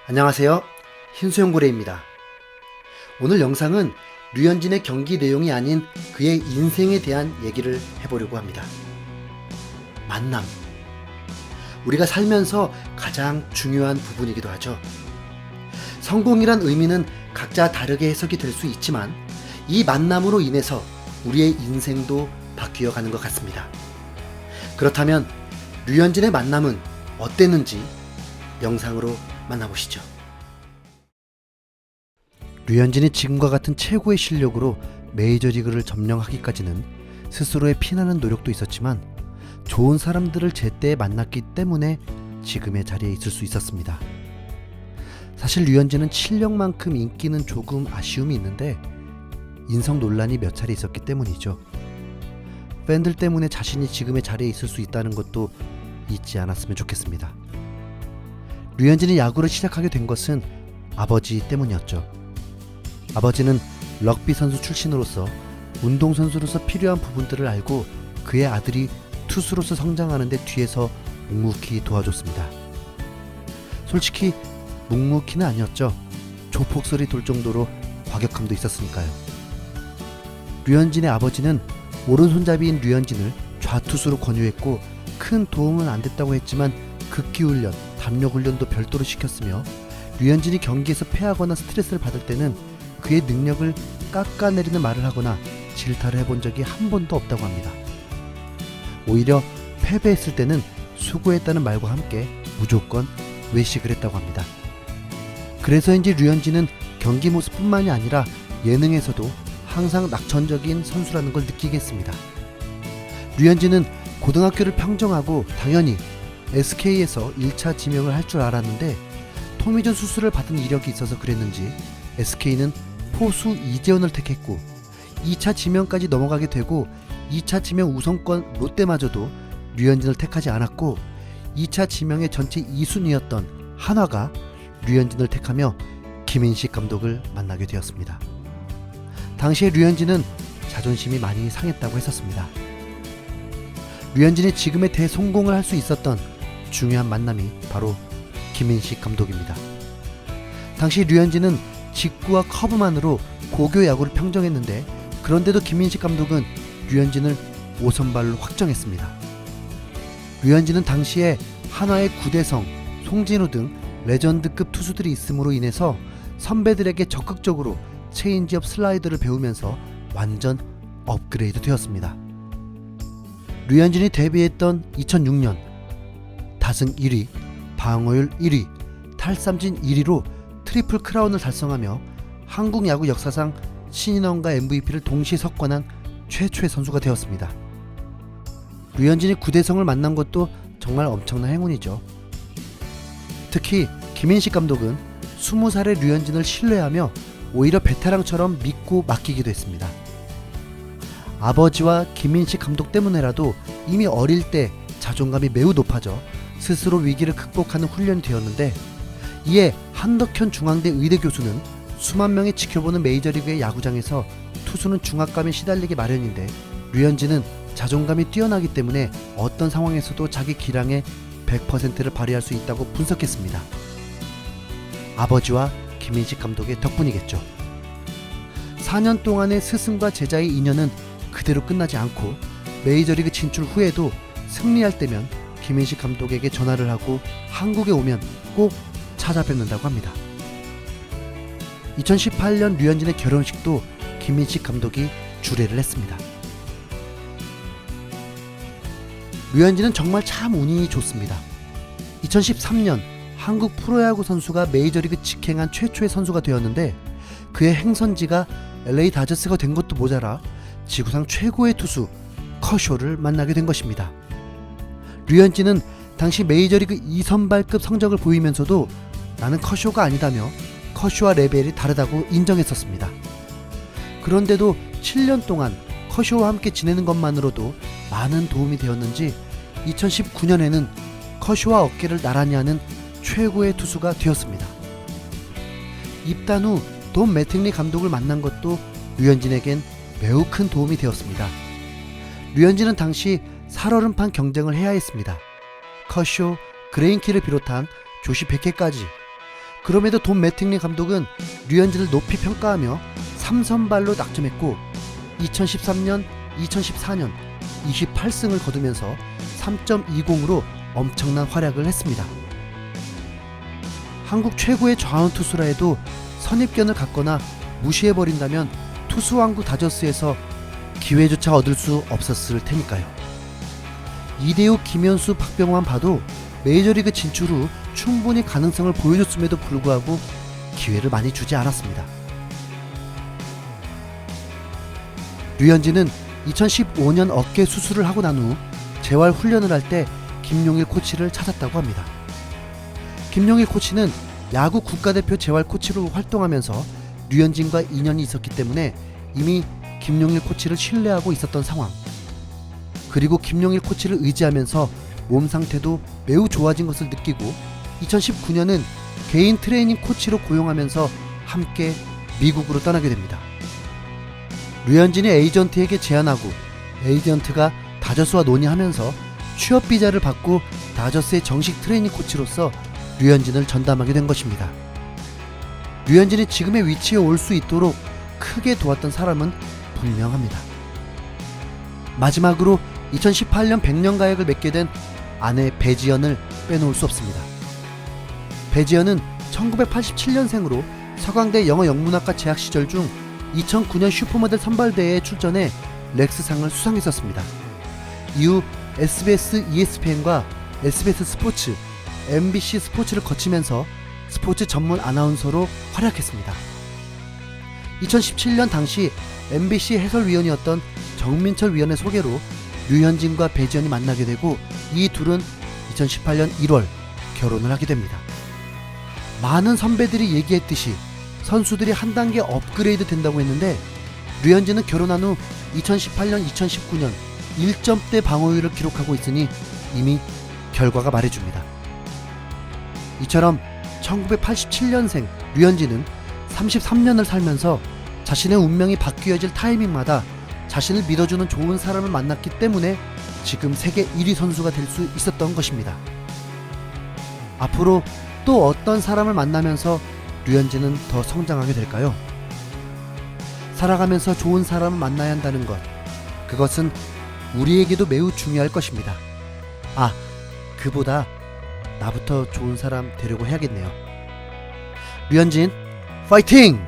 안녕하세요. 흰수염고래입니다. 오늘 영상은 류현진의 경기 내용이 아닌 그의 인생에 대한 얘기를 해보려고 합니다. 만남. 우리가 살면서 가장 중요한 부분이기도 하죠. 성공이란 의미는 각자 다르게 해석이 될 수 있지만 이 만남으로 인해서 우리의 인생도 바뀌어 가는 것 같습니다. 그렇다면 류현진의 만남은 어땠는지 영상으로 만나보시죠. 류현진이 지금과 같은 최고의 실력으로 메이저리그를 점령하기까지는 스스로의 피나는 노력도 있었지만 좋은 사람들을 제때 만났기 때문에 지금의 자리에 있을 수 있었습니다. 사실 류현진은 실력만큼 인기는 조금 아쉬움이 있는데 인성 논란이 몇 차례 있었기 때문이죠. 팬들 때문에 자신이 지금의 자리에 있을 수 있다는 것도 잊지 않았으면 좋겠습니다. 류현진이 야구를 시작하게 된 것은 아버지 때문이었죠. 아버지는 럭비 선수 출신으로서 운동선수로서 필요한 부분들을 알고 그의 아들이 투수로서 성장하는 데 뒤에서 묵묵히 도와줬습니다. 솔직히 묵묵히는 아니었죠. 조폭소리 돌 정도로 과격함도 있었으니까요. 류현진의 아버지는 오른손잡이인 류현진을 좌투수로 권유했고 큰 도움은 안 됐다고 했지만 극기훈련, 담력훈련도 별도로 시켰으며 류현진이 경기에서 패하거나 스트레스를 받을 때는 그의 능력을 깎아내리는 말을 하거나 질타를 해본 적이 한 번도 없다고 합니다. 오히려 패배했을 때는 수고했다는 말과 함께 무조건 외식을 했다고 합니다. 그래서인지 류현진은 경기 모습뿐만이 아니라 예능에서도 항상 낙천적인 선수라는 걸 느끼게 했습니다. 류현진은 고등학교를 평정하고 당연히 SK에서 1차 지명을 할 줄 알았는데 토미존 수술을 받은 이력이 있어서 그랬는지 SK는 포수 이재원을 택했고 2차 지명까지 넘어가게 되고 2차 지명 우선권 롯데마저도 류현진을 택하지 않았고 2차 지명의 전체 2순위였던 한화가 류현진을 택하며 김인식 감독을 만나게 되었습니다. 당시에 류현진은 자존심이 많이 상했다고 했었습니다. 류현진이 지금의 대성공을 할 수 있었던 중요한 만남이 바로 김인식 감독입니다. 당시 류현진은 직구와 커브만으로 고교 야구를 평정했는데 그런데도 김인식 감독은 류현진을 5선발로 확정했습니다. 류현진은 당시에 한화의 구대성, 송진우 등 레전드급 투수들이 있음으로 인해서 선배들에게 적극적으로 체인지업 슬라이더를 배우면서 완전 업그레이드 되었습니다. 류현진이 데뷔했던 2006년 다승 1위, 방어율 1위, 탈삼진 1위로 트리플 크라운을 달성하며 한국 야구 역사상 신인왕과 MVP를 동시에 석권한 최초의 선수가 되었습니다. 류현진이 구대성을 만난 것도 정말 엄청난 행운이죠. 특히 김인식 감독은 20살의 류현진을 신뢰하며 오히려 베테랑처럼 믿고 맡기기도 했습니다. 아버지와 김인식 감독 때문에라도 이미 어릴 때 자존감이 매우 높아져 스스로 위기를 극복하는 훈련이 되었는데 이에 한덕현 중앙대 의대 교수는 수만 명이 지켜보는 메이저리그의 야구장에서 투수는 중압감에 시달리기 마련인데 류현진은 자존감이 뛰어나기 때문에 어떤 상황에서도 자기 기량의 100%를 발휘할 수 있다고 분석했습니다. 아버지와 김인식 감독의 덕분이겠죠. 4년 동안의 스승과 제자의 인연은 그대로 끝나지 않고 메이저리그 진출 후에도 승리할 때면 김인식 감독에게 전화를 하고 한국에 오면 꼭 찾아뵙는다고 합니다. 2018년 류현진의 결혼식도 김인식 감독이 주례를 했습니다. 류현진은 정말 참 운이 좋습니다. 2013년 한국 프로야구 선수가 메이저리그 직행한 최초의 선수가 되었는데 그의 행선지가 LA 다저스가 된 것도 모자라 지구상 최고의 투수 커쇼를 만나게 된 것입니다. 류현진은 당시 메이저리그 2선발급 성적을 보이면서도 나는 커쇼가 아니다며 커쇼와 레벨이 다르다고 인정했었습니다. 그런데도 7년 동안 커쇼와 함께 지내는 것만으로도 많은 도움이 되었는지 2019년에는 커쇼와 어깨를 나란히 하는 최고의 투수가 되었습니다. 입단 후 돈 매팅리 감독을 만난 것도 류현진에겐 매우 큰 도움이 되었습니다. 류현진은 당시 살얼음판 경쟁을 해야 했습니다. 커쇼, 그레인키를 비롯한 조시 100회까지 그럼에도 돈 매팅리 감독은 류현진을 높이 평가하며 3선발로 낙점했고 2013년, 2014년 28승을 거두면서 3.20으로 엄청난 활약을 했습니다. 한국 최고의 좌완 투수라 해도 선입견을 갖거나 무시해버린다면 투수왕국 다저스에서 기회조차 얻을 수 없었을 테니까요. 이대호, 김현수, 박병호만 봐도 메이저리그 진출 후 충분히 가능성을 보여줬음에도 불구하고 기회를 많이 주지 않았습니다. 류현진은 2015년 어깨 수술을 하고 난 후 재활 훈련을 할 때 김용일 코치를 찾았다고 합니다. 김용일 코치는 야구 국가대표 재활 코치로 활동하면서 류현진과 인연이 있었기 때문에 이미 김용일 코치를 신뢰하고 있었던 상황. 그리고 김용일 코치를 의지하면서 몸 상태도 매우 좋아진 것을 느끼고 2019년은 개인 트레이닝 코치로 고용하면서 함께 미국으로 떠나게 됩니다. 류현진이 에이전트에게 제안하고 에이전트가 다저스와 논의하면서 취업 비자를 받고 다저스의 정식 트레이닝 코치로서 류현진을 전담하게 된 것입니다. 류현진이 지금의 위치에 올 수 있도록 크게 도왔던 사람은 분명합니다. 마지막으로 2018년 100년 가약을 맺게 된 아내 배지연을 빼놓을 수 없습니다. 배지연은 1987년생으로 서강대 영어영문학과 재학 시절 중 2009년 슈퍼모델 선발대회에 출전해 렉스상을 수상했었습니다. 이후 SBS ESPN과 SBS 스포츠, MBC 스포츠를 거치면서 스포츠 전문 아나운서로 활약했습니다. 2017년 당시 MBC 해설위원이었던 정민철 위원의 소개로 류현진과 배지연이 만나게 되고 이 둘은 2018년 1월 결혼을 하게 됩니다. 많은 선배들이 얘기했듯이 선수들이 한 단계 업그레이드 된다고 했는데 류현진은 결혼한 후 2018년, 2019년 1점대 방어율을 기록하고 있으니 이미 결과가 말해줍니다. 이처럼 1987년생 류현진은 33년을 살면서 자신의 운명이 바뀌어질 타이밍마다 자신을 믿어주는 좋은 사람을 만났기 때문에 지금 세계 1위 선수가 될 수 있었던 것입니다. 앞으로 또 어떤 사람을 만나면서 류현진은 더 성장하게 될까요? 살아가면서 좋은 사람을 만나야 한다는 것, 그것은 우리에게도 매우 중요할 것입니다. 그보다 나부터 좋은 사람 되려고 해야겠네요. 류현진 파이팅!